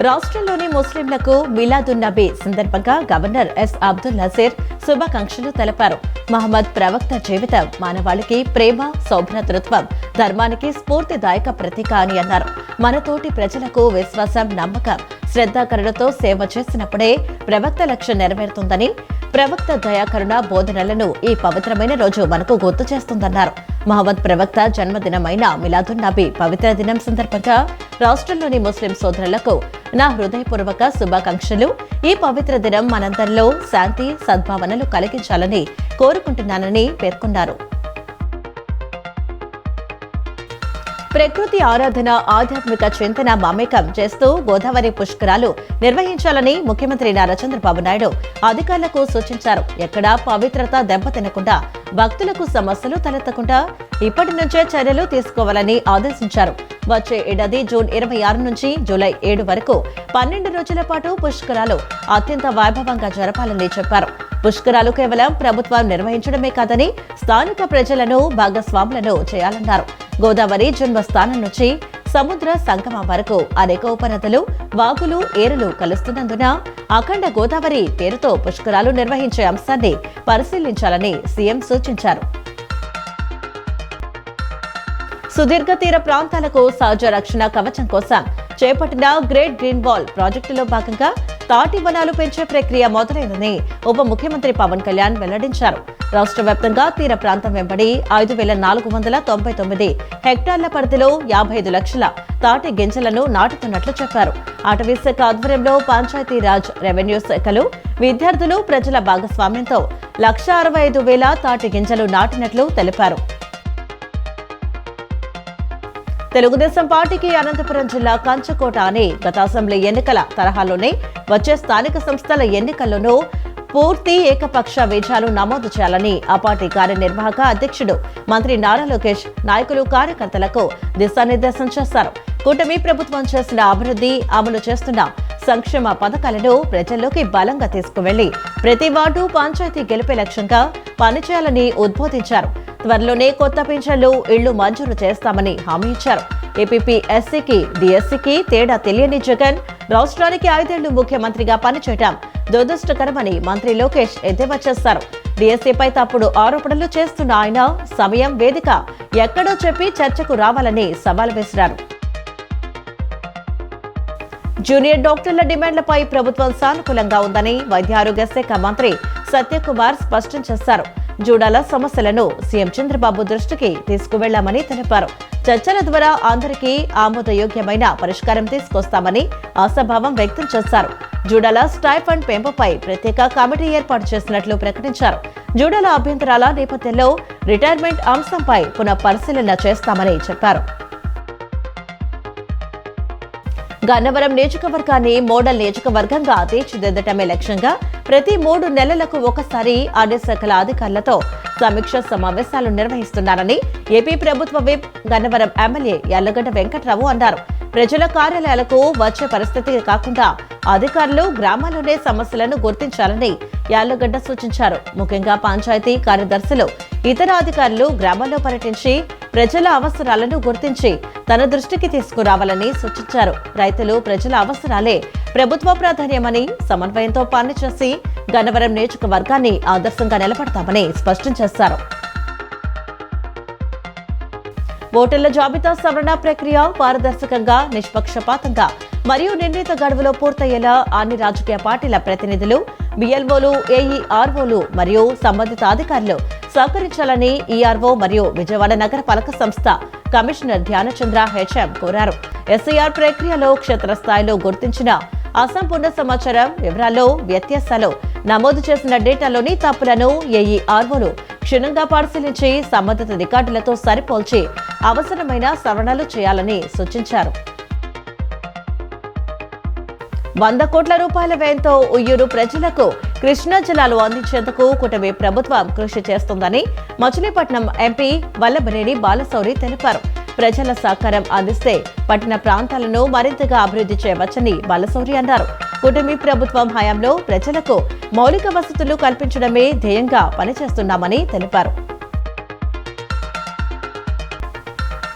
రాష్ట్రంలోని ముస్లింలకు మిలాదున్ నబీ సందర్భంగా గవర్నర్ ఎస్ అబ్దుల్ నజీర్ శుభాకాంక్షలు తెలిపారు. మహమ్మద్ ప్రవక్త జీవితం మానవాళికి ప్రేమ, సౌభ్రాతృత్వం, ధర్మానికి స్ఫూర్తిదాయక ప్రతీక అని అన్నారు. మన తోటి ప్రజలకు విశ్వాసం, నమ్మకం, శ్రద్ధాకరుణతో సేవ చేసినప్పుడే ప్రవక్త లక్ష్యం నెరవేరుతుందని, ప్రవక్త దయాకరుణ బోధనలను ఈ పవిత్రమైన రోజు మనకు గుర్తు చేస్తుందన్నారు. మహమ్మద్ ప్రవక్త జన్మదినమైన మిలాదున్ నబీ పవిత్ర దినం సందర్భంగా రాష్ట్రంలోని ముస్లిం సోదరులకు నా హృదయపూర్వక శుభాకాంక్షలు. ఈ పవిత్ర దినం మనందరిలో శాంతి, సద్భావనలు కలిగించాలని కోరుకుంటున్నానని పేర్కొన్నారు. ప్రకృతి ఆరాధన, ఆధ్యాత్మిక చింతన మమేకం చేస్తూ గోదావరి పుష్కరాలు నిర్వహించాలని ముఖ్యమంత్రి నారా చంద్రబాబు నాయుడు అధికారులకు సూచించారు. ఎక్కడా పవిత్రత దెబ్బతినకుండా, భక్తులకు సమస్యలు తలెత్తకుండా ఇప్పటి నుంచే చర్యలు తీసుకోవాలని ఆదేశించారు. వచ్చే ఏడాది జూన్ 26 నుంచి జూలై 7 వరకు 12 రోజుల పాటు పుష్కరాలు అత్యంత వైభవంగా జరపాలని చెప్పారు. పుష్కరాలు కేవలం ప్రభుత్వం నిర్వహించడమే కాదని స్థానిక ప్రజలను భాగస్వాములను చేయాలన్నారు. గోదావరి జన్మస్థానం నుంచి సముద్ర సంగమం వరకు అనేక ఉపనదులు, వాగులు, ఏరులు కలుస్తున్నందున అఖండ గోదావరి పేరుతో పుష్కరాలు నిర్వహించే అంశాన్ని పరిశీలించాలని సీఎం సూచించారు. సుదీర్ఘ తీర ప్రాంతాలకు సహజ రక్షణ కవచం కోసం చేపట్టిన గ్రేట్ గ్రీన్ వాల్ ప్రాజెక్టులో భాగంగా తాటి వనాలు పెంచే ప్రక్రియ మొదలైందని ఉప ముఖ్యమంత్రి పవన్ కళ్యాణ్ వెల్లడించారు. రాష్ట్ర వ్యాప్తంగా తీర ప్రాంతం వెంబడి 5,499 హెక్టార్ల పరిధిలో 55 లక్షల తాటి గింజలను నాటుతున్నట్లు చెప్పారు. అటవీ శాఖ ఆధ్వర్యంలో పంచాయతీరాజ్, రెవెన్యూ శాఖలు, విద్యార్థులు, ప్రజల భాగస్వామ్యంతో 1,65,000 తాటి గింజలు నాటినట్లు తెలిపారు. తెలుగుదేశం పార్టీకి అనంతపురం జిల్లా కంచకోట అని గత అసెంబ్లీ ఎన్నికల తరహాలోనే వచ్చే స్థానిక సంస్థల ఎన్నికల్లోనూ పూర్తి ఏకపక్ష విజయాలు నమోదు చేయాలని ఆ పార్టీ కార్యనిర్వాహక అధ్యక్షుడు మంత్రి నారా లోకేష్ నాయకులు, కార్యకర్తలకు దిశానిర్దేశం చేశారు. కూటమి ప్రభుత్వం చేసిన అభివృద్ధి, అమలు చేస్తున్న సంక్షేమ పథకాలను ప్రజల్లోకి బలంగా తీసుకువెళ్లి ప్రతి వార్డు, పంచాయతీ గెలిపే లక్ష్యంగా పనిచేయాలని ఉద్బోధించారు. త్వరలోనే కొత్త పింఛన్లు, ఇళ్లు మంజూరు చేస్తామని హామీ ఇచ్చారు. ఏపీపీ ఎస్సీకి, డీఎస్సీకి తేడా తెలియని జగన్ రాష్ట్రానికి 5 ఏళ్లు ముఖ్యమంత్రిగా పనిచేయడం దురదృష్టకరమని మంత్రి లోకేష్ ఎద్దేవా చేశారు. డీఎస్సీపై తప్పుడు ఆరోపణలు చేస్తున్న ఆయన సమయం, వేదిక ఎక్కడో చెప్పి చర్చకు రావాలని సవాల్ విసిరారు. జూనియర్ డాక్టర్ల డిమాండ్లపై ప్రభుత్వం సానుకూలంగా ఉందని వైద్య ఆరోగ్య శాఖ మంత్రి సత్యకుమార్ స్పష్టం చేశారు. జూడాల సమస్యలను సీఎం చంద్రబాబు దృష్టికి తీసుకువెళ్లామని తెలిపారు. చర్చల ద్వారా అందరికీ ఆమోదయోగ్యమైన పరిష్కారం తీసుకొస్తామని ఆశాభావం వ్యక్తం చేశారు. జూడాల స్టైఫండ్ పెంపుపై ప్రత్యేక కమిటీ ఏర్పాటు చేసినట్లు ప్రకటించారు. జూడాల అభ్యంతరాల నేపథ్యంలో రిటైర్మెంట్ అంశంపై పునః పరిశీలన చేస్తామని చెప్పారు. గన్నవరం నియోజకవర్గాన్ని మోడల్ నియోజకవర్గంగా తీర్చిదిద్దటమే లక్ష్యంగా ప్రతి 3 నెలలకు ఒకసారి అన్ని శాఖల అధికారులతో సమీక్ష సమావేశాలు నిర్వహిస్తున్నారని ఏపీ ప్రభుత్వ విప్, గన్నవరం ఎమ్మెల్యే యార్లగడ్డ వెంకట్రావు అన్నారు. ప్రజల కార్యాలయాలకు వచ్చే పరిస్థితి కాకుండా అధికారులు గ్రామాల్లోనే సమస్యలను గుర్తించాలని యార్లగడ్డ సూచించారు. ముఖ్యంగా పంచాయతీ కార్యదర్శులు, ఇతర అధికారులు గ్రామాల్లో పర్యటించి ప్రజల అవసరాలను గుర్తించి తన దృష్టికి తీసుకురావాలని సూచించారు. రైతులు, ప్రజల అవసరాలే ప్రభుత్వ ప్రాధాన్యమని, సమన్వయంతో పనిచేసి గన్నవరం నియోజకవర్గాన్ని ఆదర్శంగా నిలబడతామని స్పష్టం చేశారు. ఓటర్ల జాబితా సవరణ ప్రక్రియ పారదర్శకంగా, నిష్పక్షపాతంగా మరియు నిర్ణీత గడువులో పూర్తయ్యేలా అన్ని రాజకీయ పార్టీల ప్రతినిధులు, బిఎల్ఓలు, ఏఈఆర్ఓలు మరియు సంబంధిత అధికారులు సహకరించాలని ఈఆర్ఓ మరియు విజయవాడ నగరపాలక సంస్థ కమిషనర్ ధ్యానచంద్ర హెచ్ఎం కోరారు. ఎస్ఐఆర్ ప్రక్రియలో క్షేత్రస్థాయిలో గుర్తించిన అసంపూర్ణ సమాచారం, వివరాల్లో వ్యత్యాసాలు, నమోదు చేసిన డేటాలోని తప్పులను ఏఈఆర్ఓలు క్షుణ్ణంగా పరిశీలించి సంబంధిత రికార్డులతో సరిపోల్చి అవసరమైన సవరణలు చేయాలని సూచించారు. 100 కోట్ల రూపాయల వ్యయంతో ఉయ్యూరు ప్రజలకు కృష్ణా జలాలు అందించేందుకు కూటమి ప్రభుత్వం కృషి చేస్తోందని మచిలీపట్నం ఎంపీ వల్లభనేని బాలశౌరి తెలిపారు. ప్రజల సహకారం అందిస్తే పట్టణ ప్రాంతాలను మరింతగా అభివృద్ధి చేయవచ్చని బాలశౌరి అన్నారు. కూటమి ప్రభుత్వం హయాంలో ప్రజలకు మౌలిక వసతులు కల్పించడమే ధ్యేయంగా పనిచేస్తున్నామని తెలిపారు.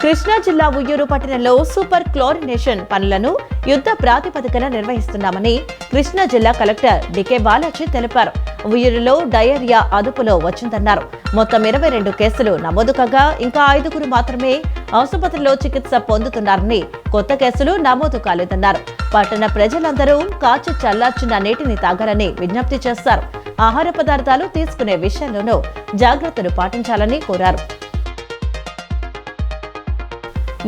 కృష్ణా జిల్లా ఉయ్యూరు పట్టణంలో సూపర్ క్లోరినేషన్ పనులను యుద్ధ ప్రాతిపదికన నిర్వహిస్తున్నామని కృష్ణా జిల్లా కలెక్టర్ డికే బాలాజీ తెలిపారు. ఉయ్యూరులో డయేరియా అదుపులో వచ్చిందన్నారు. మొత్తం 22 కేసులు నమోదు కాగా ఇంకా 5 మాత్రమే ఆసుపత్రిలో చికిత్స పొందుతున్నారని, కొత్త కేసులు నమోదు కాలేదన్నారు. పట్టణ ప్రజలందరూ కాచి చల్లార్చిన నీటిని తాగాలని విజ్ఞప్తి చేశారు. ఆహార పదార్థాలు తీసుకునే విషయంలోనూ జాగ్రత్తలు పాటించాలని కోరారు.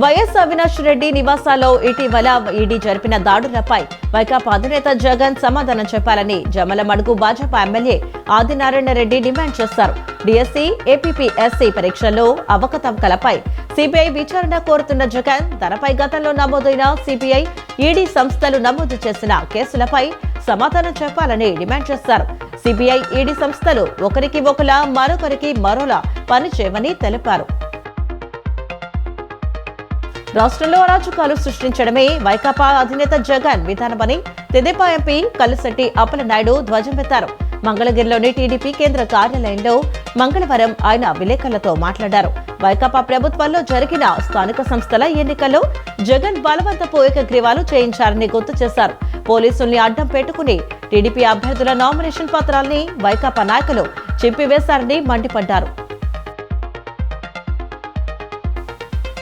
వైఎస్ అవినాష్ రెడ్డి నివాసాల్లో ఇటీవల ఈడీ జరిపిన దాడులపై వైకాపా అధినేత జగన్ సమాధానం చెప్పాలని జమ్మలమడుగు భాజపా ఎమ్మెల్యే ఆదినారాయణ రెడ్డి డిమాండ్ చేశారు. డిఎస్సీ, ఏపీపీఎస్సీ పరీక్షల్లో అవకతవకలపై సిబిఐ విచారణ కోరుతున్న జగన్ తనపై గతంలో నమోదైన సిబిఐ, ఈడీ సంస్థలు నమోదు చేసిన కేసులపై సమాధానం చెప్పాలని డిమాండ్ చేశారు. సిబిఐ, ఈడీ సంస్థలు ఒకరికి ఒకలా మరొకరికి మరోలా పనిచేయమని తెలిపారు. రాష్ట్రంలో అరాచకాలు సృష్టించడమే వైకాపా అధినేత జగన్ విధానమని తెదేపా ఎంపీ కల్లుశెట్టి అప్పలనాయుడు ధ్వజమెత్తారు. మంగళగిరిలోని టీడీపీ కేంద్ర కార్యాలయంలో మంగళవారం ఆయన విలేకరులతో మాట్లాడారు. వైకాపా ప్రభుత్వంలో జరిగిన స్థానిక సంస్థల ఎన్నికల్లో జగన్ బలవంతపు ఏకగ్రీవాలు చేయించారని గుర్తు చేశారు. పోలీసుల్ని అడ్డం పెట్టుకుని టీడీపీ అభ్యర్థుల నామినేషన్ పత్రాల్ని వైకాపా నాయకులు చింపివేశారని మండిపడ్డారు.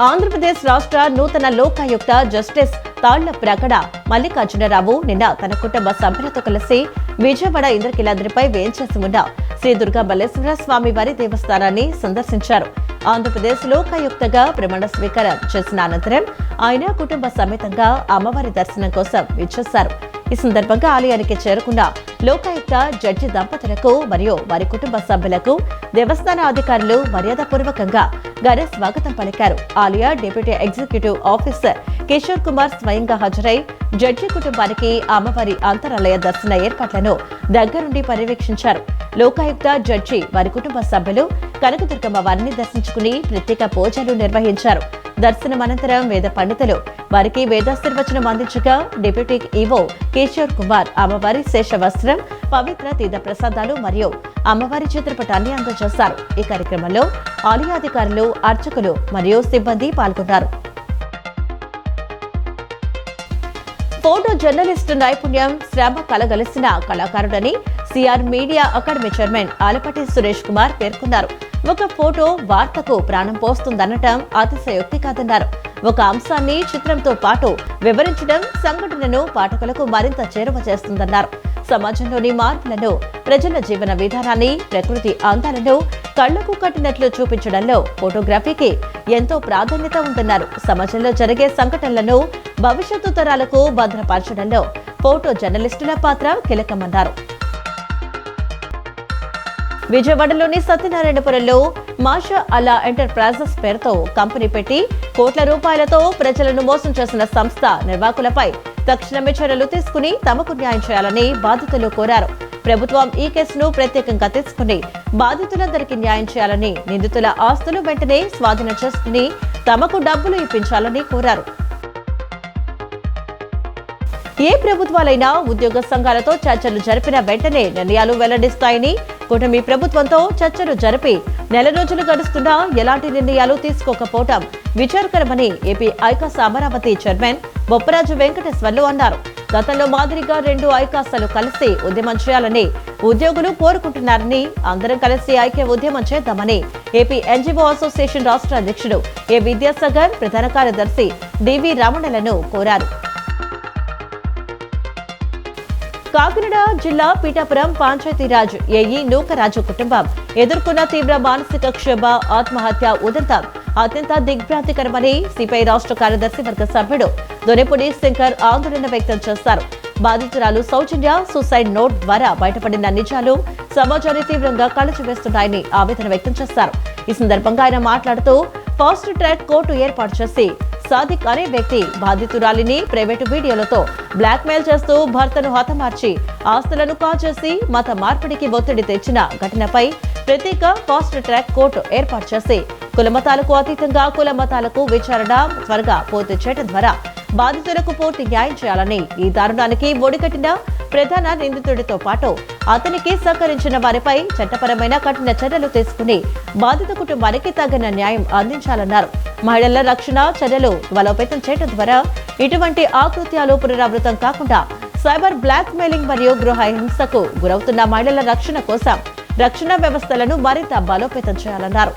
ఆంధ్రప్రదేశ్ రాష్ట్ర నూతన లోకాయుక్త జస్టిస్ తాళ్ల ప్రగడ మల్లికార్జునరావు నిన్న తన కుటుంబ సభ్యులతో కలిసి విజయవాడ ఇంద్రకీలాద్రిపై వేంచేసి ఉన్న శ్రీ దుర్గా మల్లేశ్వర స్వామి వారి దేవస్థానాన్ని సందర్శించారు. ఆంధ్రప్రదేశ్ లోకాయుక్తగా ప్రమాణ స్వీకారం చేసిన అనంతరం ఆయన కుటుంబ సమేతంగా అమ్మవారి దర్శనం కోసం విచ్చేశారు. ఈ సందర్భంగా ఆలయానికి చేరుకున్న లోకాయుక్త జడ్జి దంపతులకు మరియు వారి కుటుంబ సభ్యులకు దేవస్థాన అధికారులు మర్యాదపూర్వకంగా ఘన స్వాగతం పలికారు. ఆలయ deputy executive officer Kishore Kumar స్వయంగా హాజరై జడ్జి కుటుంబానికి అమ్మవారి అంతరాలయ దర్శన ఏర్పాట్లను దగ్గరుండి పర్యవేక్షించారు. లోకాయుక్త జడ్జి వారి కుటుంబ సభ్యులు కనకదుర్గమ్మ వారిని దర్శించుకుని ప్రత్యేక పూజలు నిర్వహించారు. దర్శనం అనంతరం వేద పండితులు వారికి వేదాశీర్వచనం అందించగా డిప్యూటీ ఈవో కిషోర్ కుమార్ అమ్మవారి శేష వస్త్రం, పవిత్ర తీర్థ ప్రసాదాలు మరియు అమ్మవారి చిత్రపటాన్ని అందజేశారు. ఈ కార్యక్రమంలో ఆలయ అధికారులు, అర్చకులు మరియు సిబ్బంది పాల్గొన్నారు. ఫోటో జర్నలిస్టు నైపుణ్యం, శ్రమ కలగలిసిన కళాకారుడని CR media academy chairman Alapati Suresh Kumar పేర్కొన్నారు. ఒక ఫోటో వార్తకు ప్రాణం పోస్తుందనటం అతిశయోక్తి కాదన్నారు. ఒక అంశాన్ని చిత్రంతో పాటు వివరించడం సంఘటనను పాఠకులకు మరింత చేరువ చేస్తుందన్నారు. సమాజంలోని మార్పులను, ప్రజల జీవన విధానాన్ని, ప్రకృతి అందాలను కళ్లకు కట్టినట్లు చూపించడంలో ఫోటోగ్రఫీకి ఎంతో ప్రాధాన్యత ఉందన్నారు. సమాజంలో జరిగే సంఘటనలను భవిష్యత్తు తరాలకు భద్రపరచడంలో ఫోటో జర్నలిస్టుల పాత్ర కీలకమన్నారు. విజయవాడలోని సత్యనారాయణపురంలో మాషా అల్లా ఎంటర్ప్రైజెస్ పేరుతో కంపెనీ పెట్టి కోట్ల రూపాయలతో ప్రజలను మోసం చేసిన సంస్థ నిర్వాహకులపై తక్షణమే చర్యలు తీసుకుని తమకు న్యాయం చేయాలని బాధితులు కోరారు. ప్రభుత్వం ఈ కేసును ప్రత్యేకంగా తీసుకుని బాధితులందరికీ న్యాయం చేయాలని, నిందితుల ఆస్తులు వెంటనే స్వాధీనం చేసుకుని తమకు డబ్బులు ఇప్పించాలని కోరారు. ఏ ప్రభుత్వాలైనా ఉద్యోగ సంఘాలతో చర్చలు జరిపిన వెంటనే నిర్ణయాలు వెల్లడిస్తాయని, కూటమి ప్రభుత్వంతో చర్చలు జరిపి నెల రోజులు గడుస్తున్నా ఎలాంటి నిర్ణయాలు తీసుకోకపోవడం విచారకరమని ఏపీ ఐకాస అమరావతి చైర్మన్ బొప్పరాజు వెంకటేశ్వర్లు అన్నారు. గతంలో మాదిరిగా 2 ఐకాసాలు కలిసి ఉద్యమం చేయాలని ఉద్యోగులు కోరుకుంటున్నారని, అందరం కలిసి ఐక్య ఉద్యమం చేద్దామని ఏపీ ఎన్జీఓ అసోసియేషన్ రాష్ట్ర అధ్యక్షుడు ఏ విద్యాసాగర్, ప్రధాన కార్యదర్శి డివి రమణలను కోరారు. కాకినాడ జిల్లా పీఠాపురం పంచాయతీరాజ్ ఏఈ నూకరాజు కుటుంబం ఎదుర్కొన్న తీవ్ర మానసిక క్షోభ, ఆత్మహత్య ఉదంతం అత్యంత దిగ్భ్రాంతికరమని సిపిఐ రాష్ట్ర కార్యదర్శి వర్గ సభ్యుడు దొనెపూడి శంకర్ ఆందోళన వ్యక్తం చేశారు. బాధితురాలు సౌజన్య సూసైడ్ నోట్ ద్వారా బయటపడిన నిజాలు సమాజాన్ని తీవ్రంగా కలచివేస్తున్నాయని ఆవేదన వ్యక్తం చేశారు. ఈ సందర్భంగా ఆయన మాట్లాడుతూ ఫాస్ట్ ట్రాక్ కోర్టు ఏర్పాటు చేసి సాదిక్ అనే వ్యక్తి బాధితురాలిని ప్రైవేటు వీడియోలతో బ్లాక్ మెయిల్ చేస్తూ భర్తను హతమార్చి ఆస్తులను కాజేసి మత మార్పిడికి ఒత్తిడి తెచ్చిన ఘటనపై ప్రత్యేక ఫాస్ట్ ట్రాక్ కోర్టు ఏర్పాటు చేసి కులమతాలకు అతీతంగా కుల మతాలకు విచారణ త్వరగా పూర్తి చేయడం ద్వారా బాధితులకు పూర్తి న్యాయం చేయాలని, ఈ దారుణానికి ఒడిగట్టిన ప్రధాన నిందితుడితో పాటు అతనికి సహకరించిన వారిపై చట్టపరమైన కఠిన చర్యలు తీసుకుని బాధిత కుటుంబానికి తగిన న్యాయం అందించాలన్నారు. మహిళల రక్షణ చర్యలు బలోపేతం చేయడం ద్వారా ఇటువంటి ఆకృత్యాలు పునరావృతం కాకుండా సైబర్ బ్లాక్ మెయిలింగ్ మరియు గృహ హింసకు గురవుతున్న మహిళల రక్షణ కోసం రక్షణ వ్యవస్థలను మరింత బలోపేతం చేయాలన్నారు.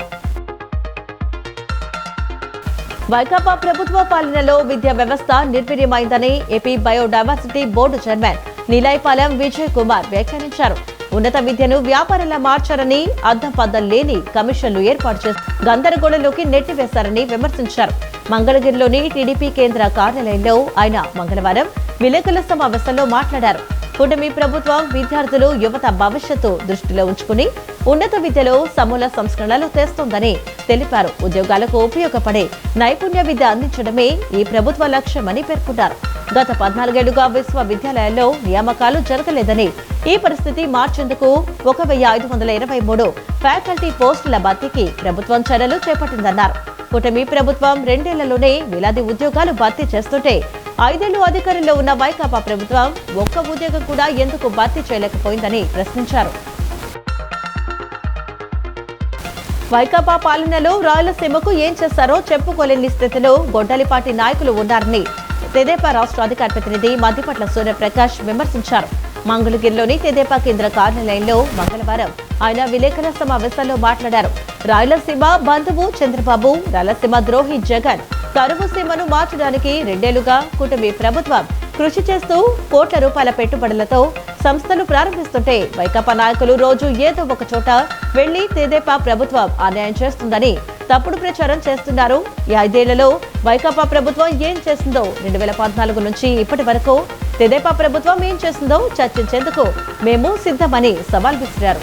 వైకాపా ప్రభుత్వ పాలనలో విద్యా వ్యవస్థ నిర్వీర్యమైందని AP biodiversity board chairman Nilayapalem Vijay Kumar వ్యాఖ్యానించారు. ఉన్నత విద్యను వ్యాపారంలా మార్చారని, అద్దం లేని కమిషన్లు ఏర్పాటు చేసి గందరగోళంలోకి నెట్టివేశారని విమర్శించారు. మంగళగిరిలోని టీడీపీ కేంద్ర కార్యాలయంలో ఆయన మంగళవారం విలేకరుల సమావేశంలో మాట్లాడారు. కూటమి ప్రభుత్వం విద్యార్థులు, యువత భవిష్యత్తు దృష్టిలో ఉంచుకుని ఉన్నత విద్యలో సమూల సంస్కరణలు తెస్తోందని తెలిపారు. ఉద్యోగాలకు ఉపయోగపడే నైపుణ్య విద్య అందించడమే ఈ ప్రభుత్వ లక్ష్యమని పేర్కొన్నారు. గత 14 ఏళ్లుగా విశ్వవిద్యాలయాల్లో నియామకాలు జరగలేదని, ఈ పరిస్థితి మార్చేందుకు 1523 ఫ్యాకల్టీ పోస్టుల భర్తీకి ప్రభుత్వం చర్యలు చేపట్టిందన్నారు. కూటమి ప్రభుత్వం 2 ఏళ్లలోనే వేలాది ఉద్యోగాలు భర్తీ చేస్తుంటే 5 ఏళ్లు అధికారంలో ఉన్న వైకాపా ప్రభుత్వం ఒక్క ఉద్యోగం కూడా ఎందుకు భర్తీ చేయలేకపోయిందని ప్రశ్నించారు. వైకాపా పాలనలో రాయలసీమకు ఏం చేశారో చెప్పుకోలేని స్థితిలో గొడ్డలిపాటి నాయకులు ఉన్నారని తెదేపా రాష్ట్ర అధికార ప్రతినిధి మద్దిపట్ల సూర్యప్రకాష్ విమర్శించారు. మంగళగిరిలోని తెదేపా కేంద్ర కార్యాలయంలో మంగళవారం ఆయన విలేకరుల సమావేశంలో మాట్లాడారు. రాయలసీమ బంధువు చంద్రబాబు, రాయలసీమ ద్రోహి జగన్ కరువు సీమను మార్చడానికి 2 ఏళ్లుగా కూటమి ప్రభుత్వం కృషి చేస్తూ కోట్ల రూపాయల పెట్టుబడులతో సంస్థలు ప్రారంభిస్తుంటే వైకాపా నాయకులు రోజు ఏదో ఒక చోట వెళ్లి తెదేపా ప్రభుత్వం అన్యాయం చేస్తుందని తప్పుడు ప్రచారం చేస్తున్నారు. ఈ 5 ఏళ్లలో వైకాపా ప్రభుత్వం ఏం చేసిందో, 2014 నుంచి ఇప్పటి వరకు తెదేపా ప్రభుత్వం ఏం చేసిందో చర్చించేందుకు మేము సిద్ధమని సవాల్ విసిరారు.